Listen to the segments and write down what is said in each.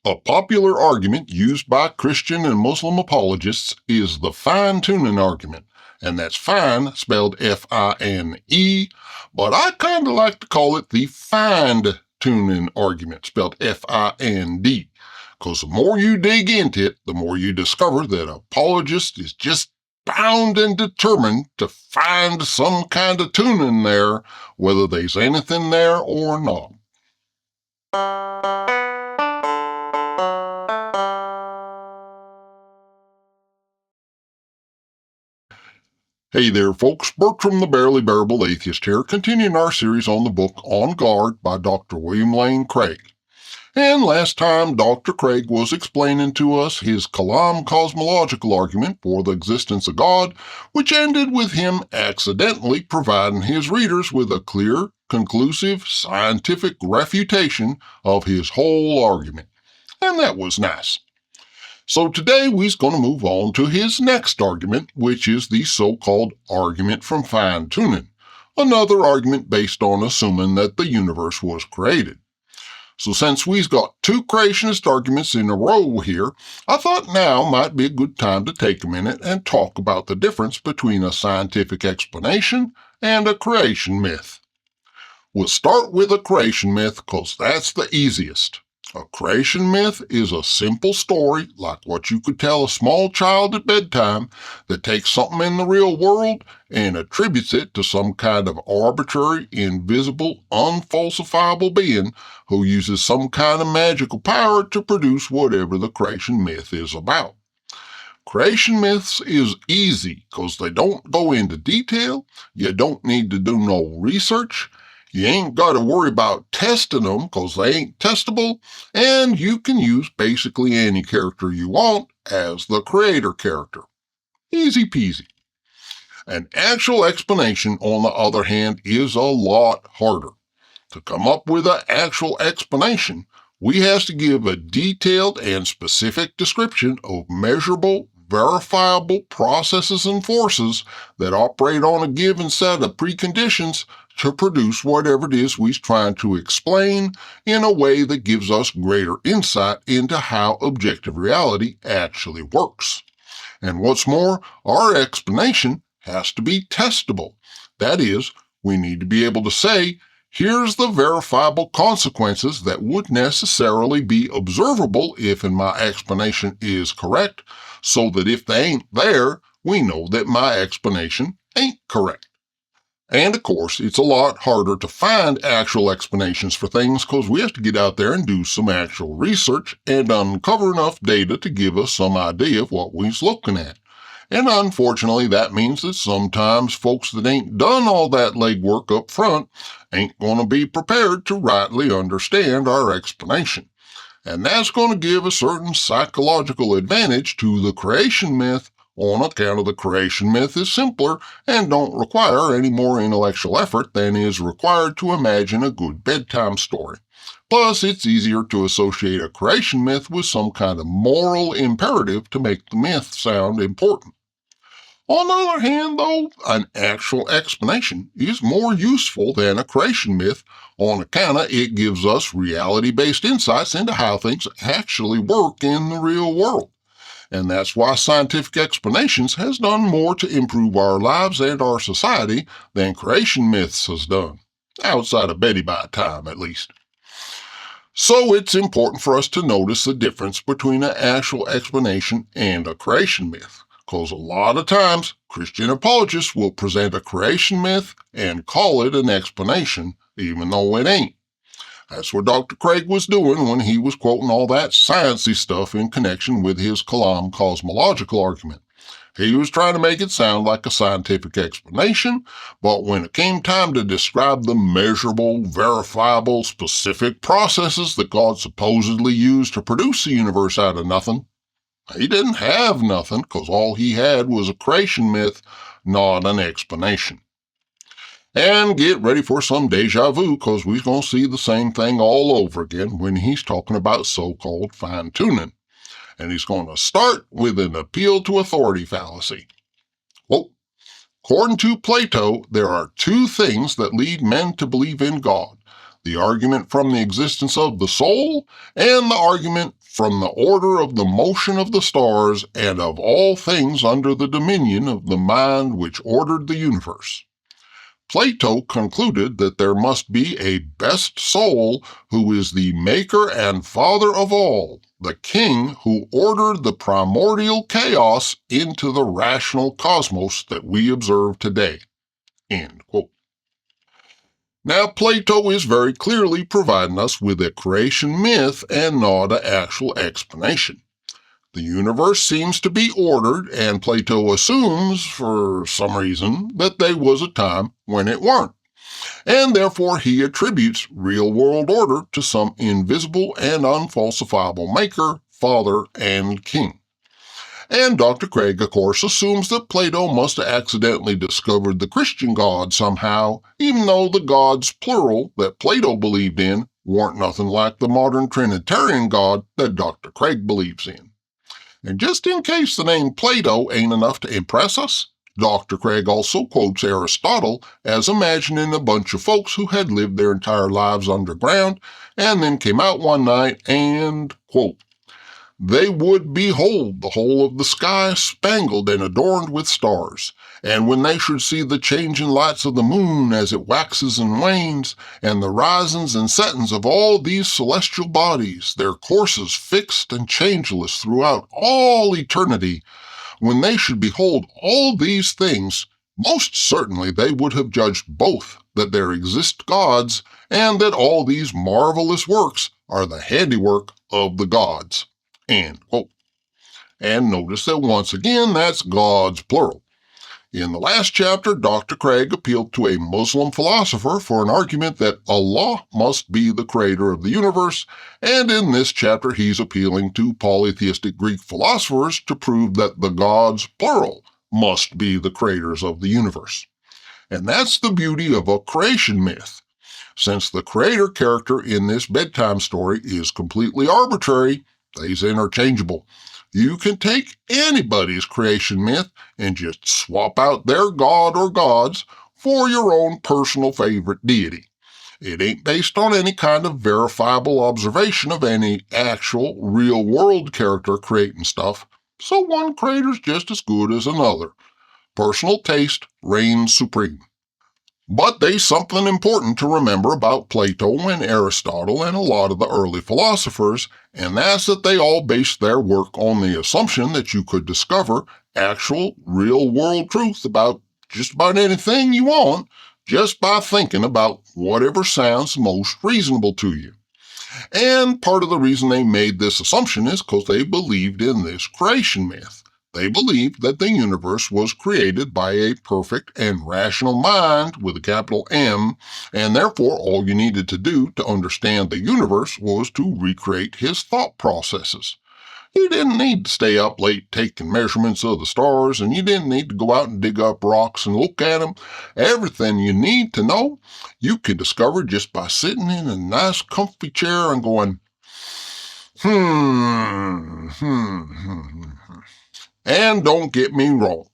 A popular argument used by Christian and Muslim apologists is the fine-tuning argument, and that's fine spelled F-I-N-E, but I kind of like to call it the find-tuning argument spelled F-I-N-D, because the more you dig into it, the more you discover that apologist is just bound and determined to find some kind of tuning there, whether there's anything there or not. Hey there, folks. Bertram the Barely Bearable Atheist here, continuing our series on the book On Guard by Dr. William Lane Craig. And last time, Dr. Craig was explaining to us his Kalam cosmological argument for the existence of God, which ended with him accidentally providing his readers with a clear, conclusive, scientific refutation of his whole argument. And that was nice. So today we're going to move on to his next argument, which is the so-called argument from fine-tuning, another argument based on assuming that the universe was created. So since we've got two creationist arguments in a row here, I thought now might be a good time to take a minute and talk about the difference between a scientific explanation and a creation myth. We'll start with a creation myth because that's the easiest. A creation myth is a simple story, like what you could tell a small child at bedtime, that takes something in the real world and attributes it to some kind of arbitrary, invisible, unfalsifiable being who uses some kind of magical power to produce whatever the creation myth is about. Creation myths is easy because they don't go into detail, you don't need to do no research, you ain't got to worry about testing them because they ain't testable, and you can use basically any character you want as the creator character. Easy peasy. An actual explanation, on the other hand, is a lot harder. To come up with an actual explanation, we have to give a detailed and specific description of measurable, verifiable processes and forces that operate on a given set of preconditions to produce whatever it is we're trying to explain in a way that gives us greater insight into how objective reality actually works. And what's more, our explanation has to be testable. That is, we need to be able to say, here's the verifiable consequences that would necessarily be observable if my explanation is correct, so that if they ain't there, we know that my explanation ain't correct. And of course, it's a lot harder to find actual explanations for things because we have to get out there and do some actual research and uncover enough data to give us some idea of what we're looking at. And unfortunately, that means that sometimes folks that ain't done all that legwork up front ain't going to be prepared to rightly understand our explanation. And that's going to give a certain psychological advantage to the creation myth on account of the creation myth is simpler and don't require any more intellectual effort than is required to imagine a good bedtime story. Plus, it's easier to associate a creation myth with some kind of moral imperative to make the myth sound important. On the other hand, though, an actual explanation is more useful than a creation myth on account of it gives us reality-based insights into how things actually work in the real world. And that's why scientific explanations has done more to improve our lives and our society than creation myths has done. Outside of Betty by time, at least. So it's important for us to notice the difference between an actual explanation and a creation myth, because a lot of times Christian apologists will present a creation myth and call it an explanation, even though it ain't. That's what Dr. Craig was doing when he was quoting all that sciencey stuff in connection with his Kalam cosmological argument. He was trying to make it sound like a scientific explanation, but when it came time to describe the measurable, verifiable, specific processes that God supposedly used to produce the universe out of nothing, he didn't have nothing because all he had was a creation myth, not an explanation. And get ready for some deja vu because we're going to see the same thing all over again when he's talking about so-called fine-tuning. And he's going to start with an appeal to authority fallacy. Well, according to Plato, there are two things that lead men to believe in God. the argument from the existence of the soul, and the argument from the order of the motion of the stars and of all things under the dominion of the mind which ordered the universe. Plato concluded that there must be a best soul who is the maker and father of all, the king who ordered the primordial chaos into the rational cosmos that we observe today. End quote. Now, Plato is very clearly providing us with a creation myth and not an actual explanation. The universe seems to be ordered, and Plato assumes, for some reason, that there was a time when it weren't. And therefore he attributes real-world order to some invisible and unfalsifiable maker, father, and king. And Dr. Craig, of course, assumes that Plato must have accidentally discovered the Christian God somehow, even though the gods, plural, that Plato believed in weren't nothing like the modern Trinitarian God that Dr. Craig believes in. And just in case the name Plato ain't enough to impress us, Dr. Craig also quotes Aristotle as imagining a bunch of folks who had lived their entire lives underground and then came out one night and, quote, they would behold the whole of the sky spangled and adorned with stars, and when they should see the changing lights of the moon as it waxes and wanes, and the risings and settings of all these celestial bodies, their courses fixed and changeless throughout all eternity, when they should behold all these things, most certainly they would have judged both that there exist gods and that all these marvelous works are the handiwork of the gods. End quote. And notice that once again, that's gods plural. In the last chapter, Dr. Craig appealed to a Muslim philosopher for an argument that Allah must be the creator of the universe, and in this chapter he's appealing to polytheistic Greek philosophers to prove that the gods, plural, must be the creators of the universe. And that's the beauty of a creation myth. Since the creator character in this bedtime story is completely arbitrary, they's interchangeable. You can take anybody's creation myth and just swap out their god or gods for your own personal favorite deity. It ain't based on any kind of verifiable observation of any actual real-world character creating stuff, so one creator's just as good as another. Personal taste reigns supreme. But there's something important to remember about Plato and Aristotle and a lot of the early philosophers, and that's that they all based their work on the assumption that you could discover actual, real-world truth about just about anything you want just by thinking about whatever sounds most reasonable to you. And part of the reason they made this assumption is because they believed in this creation myth. They believed that the universe was created by a perfect and rational mind with a capital M, and therefore all you needed to do to understand the universe was to recreate his thought processes. You didn't need to stay up late taking measurements of the stars, and you didn't need to go out and dig up rocks and look at them. Everything you need to know, you can discover just by sitting in a nice comfy chair and going, hmm. And don't get me wrong,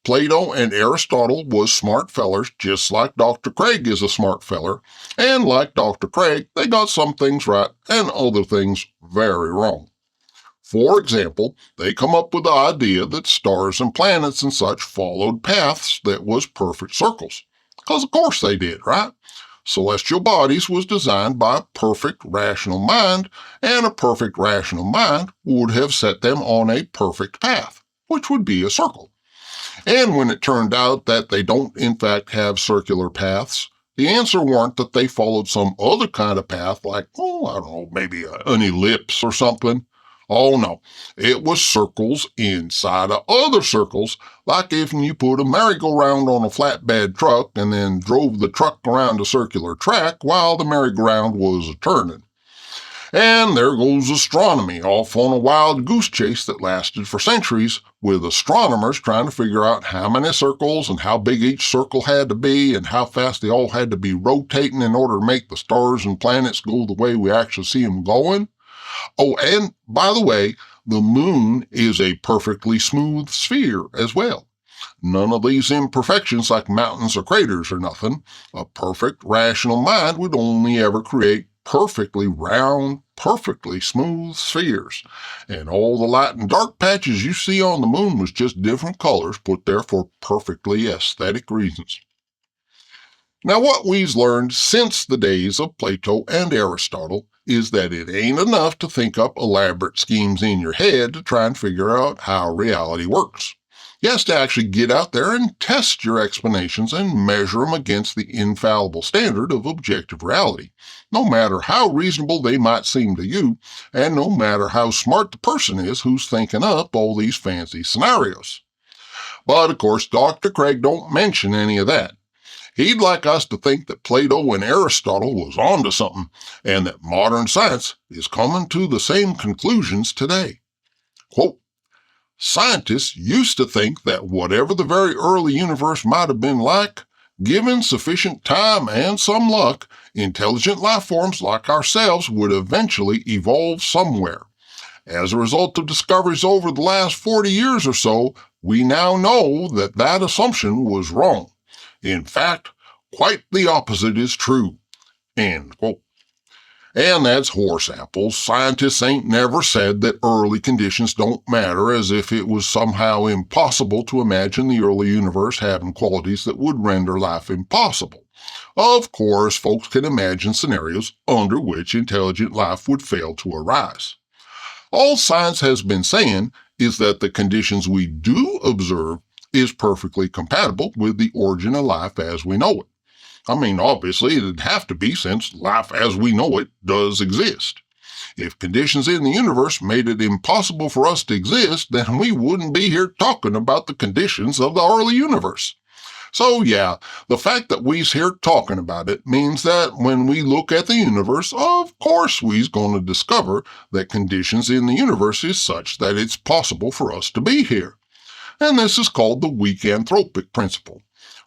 Plato and Aristotle was smart fellers, just like Dr. Craig is a smart feller, and like Dr. Craig, they got some things right and other things very wrong. For example, they come up with the idea that stars and planets and such followed paths that was perfect circles. Because of course they did, right? Celestial bodies was designed by a perfect rational mind, and a perfect rational mind would have set them on a perfect path, which would be a circle. And when it turned out that they don't in fact have circular paths, the answer weren't that they followed some other kind of path like, I don't know, maybe an ellipse or something. Oh no, it was circles inside of other circles, like if you put a merry-go-round on a flatbed truck and then drove the truck around a circular track while the merry-go-round was turning. And there goes astronomy off on a wild goose chase that lasted for centuries, with astronomers trying to figure out how many circles and how big each circle had to be and how fast they all had to be rotating in order to make the stars and planets go the way we actually see them going. Oh, and by the way, the moon is a perfectly smooth sphere as well. None of these imperfections like mountains or craters or nothing. A perfect, rational mind would only ever create perfectly round, perfectly smooth spheres. And all the light and dark patches you see on the moon was just different colors put there for perfectly aesthetic reasons. Now, what we've learned since the days of Plato and Aristotle is that it ain't enough to think up elaborate schemes in your head to try and figure out how reality works. You have to actually get out there and test your explanations and measure them against the infallible standard of objective reality, no matter how reasonable they might seem to you, and no matter how smart the person is who's thinking up all these fancy scenarios. But of course, Dr. Craig don't mention any of that. He'd like us to think that Plato and Aristotle was onto something, and that modern science is coming to the same conclusions today. Quote, scientists used to think that whatever the very early universe might have been like, given sufficient time and some luck, intelligent life forms like ourselves would eventually evolve somewhere. As a result of discoveries over the last 40 years or so, we now know that that assumption was wrong. In fact, quite the opposite is true. End quote. And that's horse apples. Scientists ain't never said that early conditions don't matter, as if it was somehow impossible to imagine the early universe having qualities that would render life impossible. Of course, folks can imagine scenarios under which intelligent life would fail to arise. All science has been saying is that the conditions we do observe is perfectly compatible with the origin of life as we know it. I mean, obviously, it'd have to be since life as we know it does exist. If conditions in the universe made it impossible for us to exist, then we wouldn't be here talking about the conditions of the early universe. So yeah, the fact that we's here talking about it means that when we look at the universe, of course we's going to discover that conditions in the universe is such that it's possible for us to be here. And this is called the weak anthropic principle.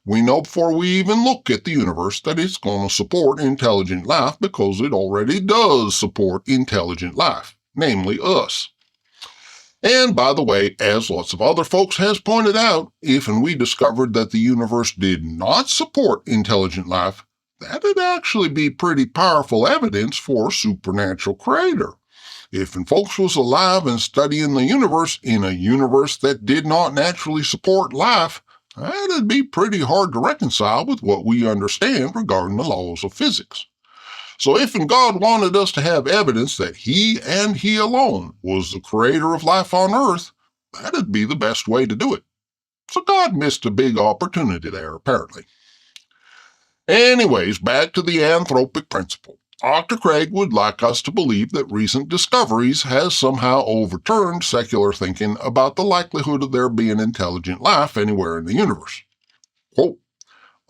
We know before we even look at the universe that it's going to support intelligent life because it already does support intelligent life, namely us. And by the way, as lots of other folks has pointed out, if and we discovered that the universe did not support intelligent life, that'd actually be pretty powerful evidence for supernatural creator. If and folks was alive and studying the universe in a universe that did not naturally support life, that'd be pretty hard to reconcile with what we understand regarding the laws of physics. So if and God wanted us to have evidence that He and He alone was the creator of life on earth, that'd be the best way to do it. So God missed a big opportunity there, apparently. Anyways, back to the anthropic principle. Dr. Craig would like us to believe that recent discoveries has somehow overturned secular thinking about the likelihood of there being intelligent life anywhere in the universe. Quote,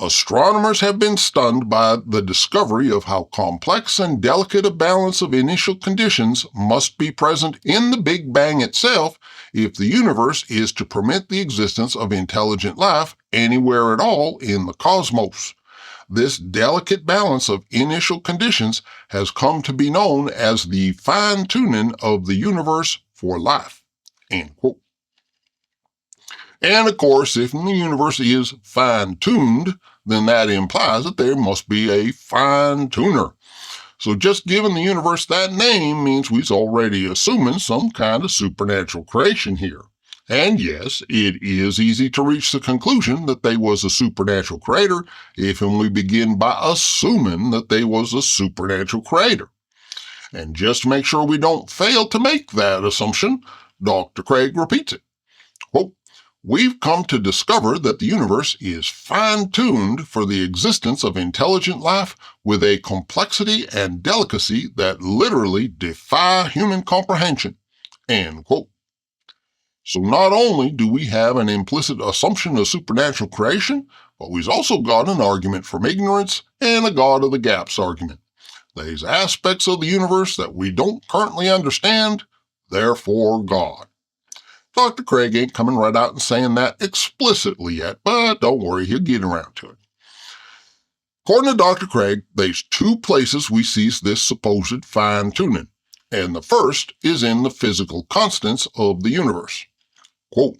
astronomers have been stunned by the discovery of how complex and delicate a balance of initial conditions must be present in the Big Bang itself if the universe is to permit the existence of intelligent life anywhere at all in the cosmos. This delicate balance of initial conditions has come to be known as the fine-tuning of the universe for life. End quote. And of course, if the universe is fine-tuned, then that implies that there must be a fine-tuner. So just giving the universe that name means we're already assuming some kind of supernatural creation here. And yes, it is easy to reach the conclusion that they was a supernatural creator if and we begin by assuming that they was a supernatural creator. And just to make sure we don't fail to make that assumption, Dr. Craig repeats it. Quote, we've come to discover that the universe is fine-tuned for the existence of intelligent life with a complexity and delicacy that literally defy human comprehension. End quote. So not only do we have an implicit assumption of supernatural creation, but we've also got an argument from ignorance and a God of the gaps argument. There's aspects of the universe that we don't currently understand, therefore God. Dr. Craig ain't coming right out and saying that explicitly yet, but don't worry, he'll get around to it. According to Dr. Craig, there's two places we see this supposed fine-tuning, and the first is in the physical constants of the universe. Quote,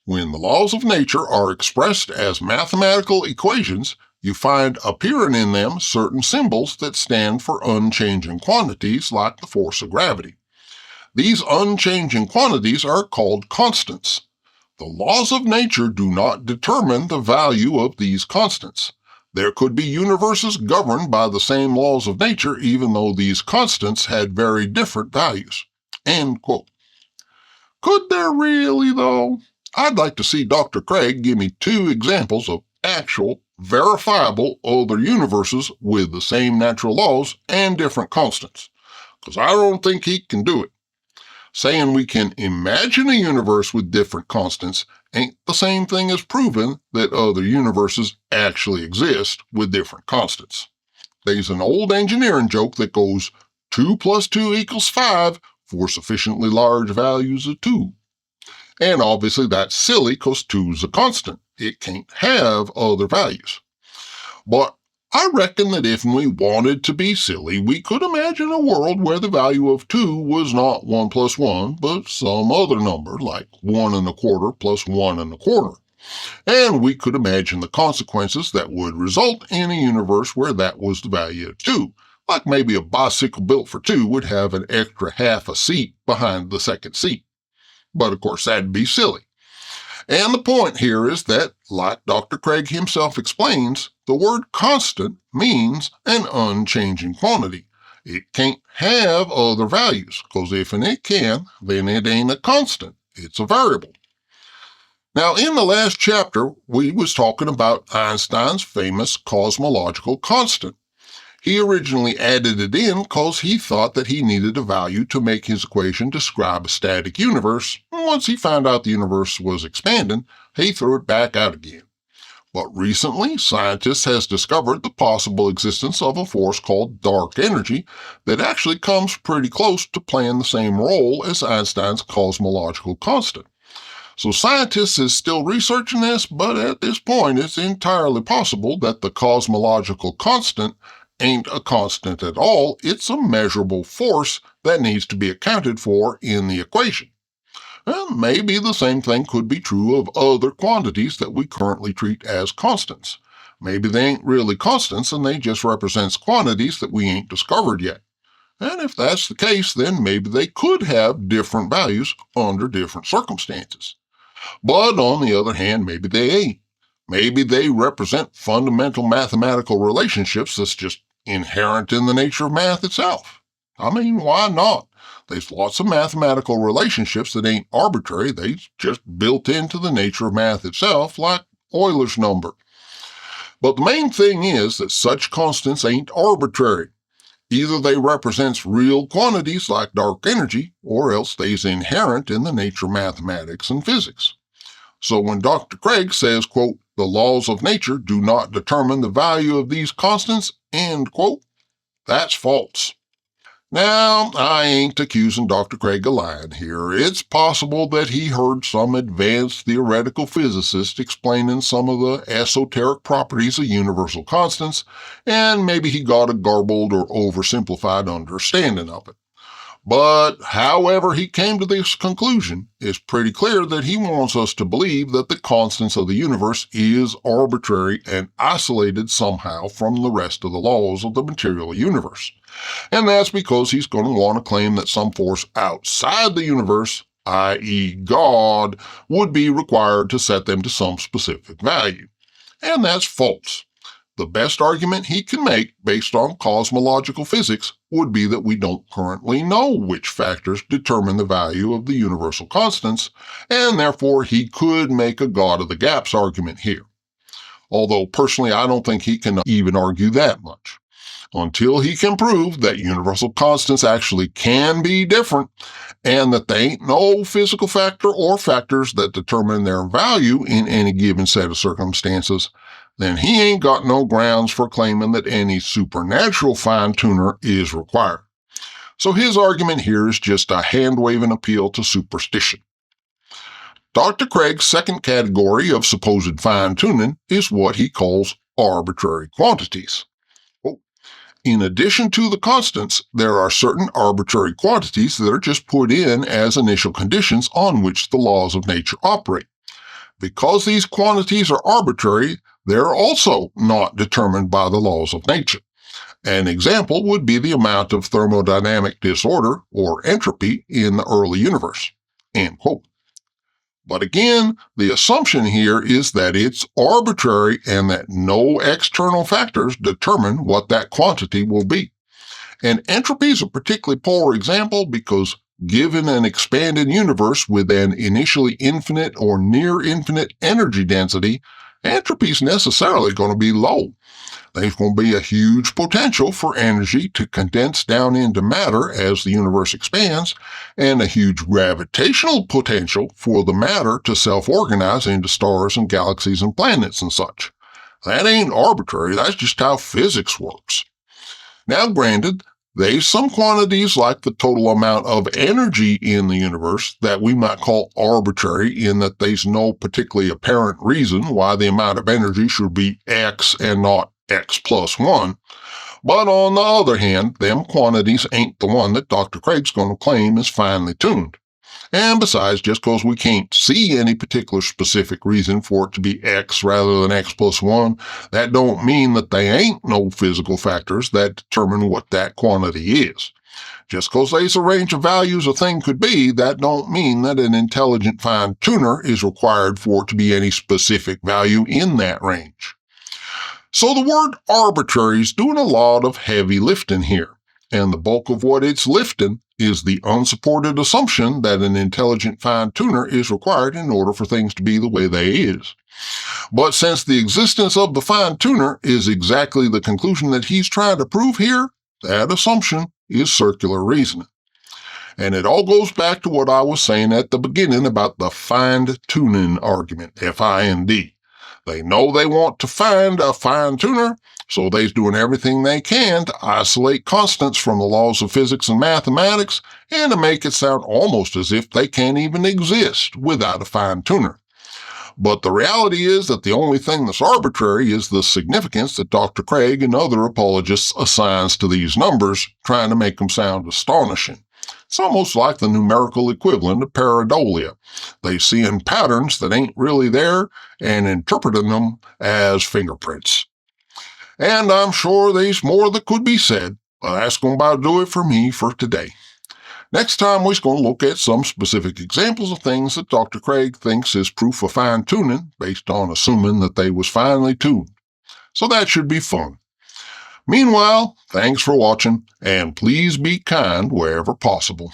When the laws of nature are expressed as mathematical equations, you find appearing in them certain symbols that stand for unchanging quantities like the force of gravity. These unchanging quantities are called constants. The laws of nature do not determine the value of these constants. There could be universes governed by the same laws of nature even though these constants had very different values. End quote. Could there really, though? I'd like to see Dr. Craig give me 2 examples of actual, verifiable other universes with the same natural laws and different constants, because I don't think he can do it. Saying we can imagine a universe with different constants ain't the same thing as proving that other universes actually exist with different constants. There's an old engineering joke that goes 2 plus 2 equals 5 for sufficiently large values of 2. And obviously that's silly because 2 is a constant. It can't have other values. But I reckon that if we wanted to be silly, we could imagine a world where the value of 2 was not 1 plus 1, but some other number, like 1 1/4 plus 1 1/4. And we could imagine the consequences that would result in a universe where that was the value of 2. Like maybe a bicycle built for 2 would have an extra half a seat behind the second seat. But of course, that'd be silly. And the point here is that, like Dr. Craig himself explains, the word constant means an unchanging quantity. It can't have other values, because if it can, then it ain't a constant. It's a variable. Now, in the last chapter, we was talking about Einstein's famous cosmological constant. He originally added it in because he thought that he needed a value to make his equation describe a static universe. Once he found out the universe was expanding, he threw it back out again. But recently, scientists has discovered the possible existence of a force called dark energy that actually comes pretty close to playing the same role as Einstein's cosmological constant. So scientists is still researching this, but at this point it's entirely possible that the cosmological constant ain't a constant at all. It's a measurable force that needs to be accounted for in the equation. And maybe the same thing could be true of other quantities that we currently treat as constants. Maybe they ain't really constants and they just represents quantities that we ain't discovered yet. And if that's the case, then maybe they could have different values under different circumstances. But on the other hand, maybe they ain't. Maybe they represent fundamental mathematical relationships that's just inherent in the nature of math itself. I mean, why not? There's lots of mathematical relationships that ain't arbitrary. They're just built into the nature of math itself, like Euler's number. But the main thing is that such constants ain't arbitrary. Either they represents real quantities like dark energy, or else they's inherent in the nature of mathematics and physics. So when Dr. Craig says, quote, the laws of nature do not determine the value of these constants, end quote, that's false. Now, I ain't accusing Dr. Craig of lying here. It's possible that he heard some advanced theoretical physicist explaining some of the esoteric properties of universal constants, and maybe he got a garbled or oversimplified understanding of it. But however he came to this conclusion, it's pretty clear that he wants us to believe that the constants of the universe is arbitrary and isolated somehow from the rest of the laws of the material universe. And that's because he's going to want to claim that some force outside the universe, i.e. God, would be required to set them to some specific value. And that's false. The best argument he can make, based on cosmological physics, would be that we don't currently know which factors determine the value of the universal constants, and therefore he could make a God of the gaps argument here. Although personally I don't think he can even argue that much. Until he can prove that universal constants actually can be different, and that they ain't no physical factor or factors that determine their value in any given set of circumstances, then he ain't got no grounds for claiming that any supernatural fine-tuner is required. So his argument here is just a hand-waving appeal to superstition. Dr. Craig's second category of supposed fine-tuning is what he calls arbitrary quantities. In addition to the constants, there are certain arbitrary quantities that are just put in as initial conditions on which the laws of nature operate. Because these quantities are arbitrary, they're also not determined by the laws of nature. An example would be the amount of thermodynamic disorder, or entropy, in the early universe. End quote. But again, the assumption here is that it's arbitrary and that no external factors determine what that quantity will be. And entropy is a particularly poor example because given an expanded universe with an initially infinite or near infinite energy density, entropy is necessarily going to be low. There's going to be a huge potential for energy to condense down into matter as the universe expands, and a huge gravitational potential for the matter to self-organize into stars and galaxies and planets and such. That ain't arbitrary, that's just how physics works. Now, granted, there's some quantities like the total amount of energy in the universe that we might call arbitrary in that there's no particularly apparent reason why the amount of energy should be X and not X plus 1. But on the other hand, them quantities ain't the one that Dr. Craig's going to claim is finely tuned. And besides, just because we can't see any particular specific reason for it to be X rather than X plus 1, that don't mean that they ain't no physical factors that determine what that quantity is. Just because there's a range of values a thing could be, that don't mean that an intelligent fine-tuner is required for it to be any specific value in that range. So the word arbitrary is doing a lot of heavy lifting here, and the bulk of what it's lifting is the unsupported assumption that an intelligent fine-tuner is required in order for things to be the way they is. But since the existence of the fine-tuner is exactly the conclusion that he's trying to prove here, that assumption is circular reasoning. And it all goes back to what I was saying at the beginning about the fine-tuning argument, F-I-N-D. They know they want to find a fine-tuner, so they're doing everything they can to isolate constants from the laws of physics and mathematics and to make it sound almost as if they can't even exist without a fine-tuner. But the reality is that the only thing that's arbitrary is the significance that Dr. Craig and other apologists assigns to these numbers, trying to make them sound astonishing. It's almost like the numerical equivalent of pareidolia. They see in patterns that ain't really there and interpreting them as fingerprints. And I'm sure there's more that could be said, but that's going to about do it for me for today. Next time, we're going to look at some specific examples of things that Dr. Craig thinks is proof of fine-tuning based on assuming that they was finely tuned. So that should be fun. Meanwhile, thanks for watching, and please be kind wherever possible.